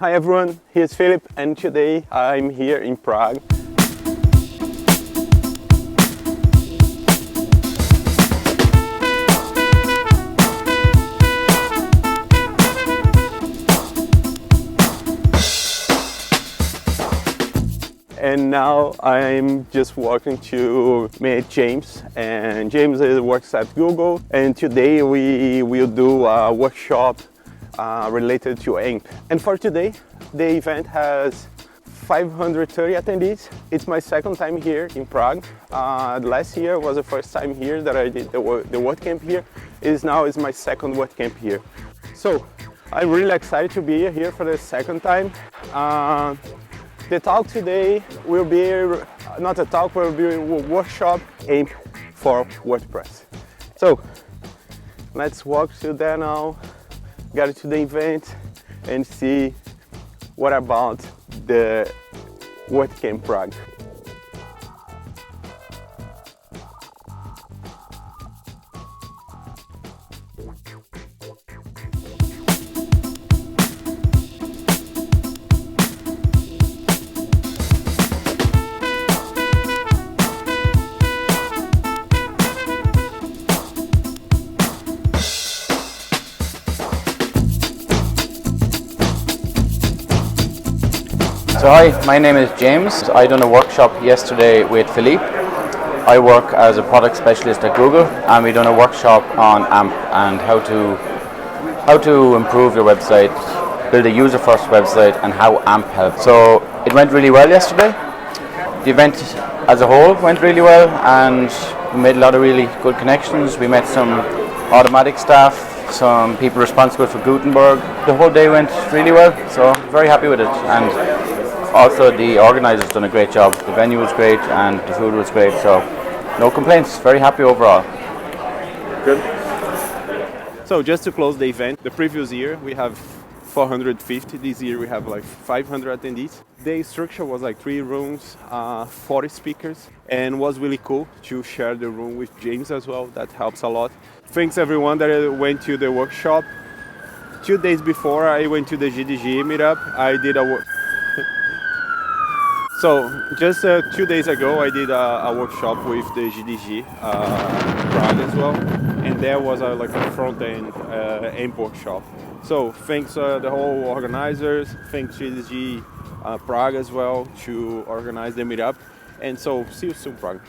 Hi everyone, here's Philip and today I'm here in Prague. And now I'm just walking to meet James, and James works at Google, and today we will do a workshop related to AMP. And for today, the event has 530 attendees. It's my second time here in Prague. Last year was the first time here that I did the WordCamp here. Now is my second WordCamp here. So I'm really excited to be here for the second time. The talk today will be, not a talk, will be a workshop aimed for WordPress. So let's walk to there now, get to the event and see what about the WordCamp Prague. So hi, my name is James. I done a workshop yesterday with Philippe. I work as a product specialist at Google, and we done a workshop on AMP and how to improve your website, build a user-first website, and how AMP helps. So it went really well yesterday. The event as a whole went really well, and we made a lot of really good connections. We met some automatic staff, some people responsible for Gutenberg. The whole day went really well, so very happy with it. And also, the organisers done a great job. The venue was great and the food was great, so no complaints. Very happy overall. Good. So just to close the event, the previous year we have 450. This year we have like 500 attendees. The structure was like 3 rooms, 40 speakers, and was really cool to share the room with James as well. That helps a lot. Thanks everyone that went to the workshop. 2 days before I went to the GDG meetup, I did a So just 2 days ago I did a workshop with the GDG Prague as well, and there was like a front-end AMP workshop. So thanks the whole organizers, thanks GDG Prague as well to organize the meetup, and so see you soon Prague.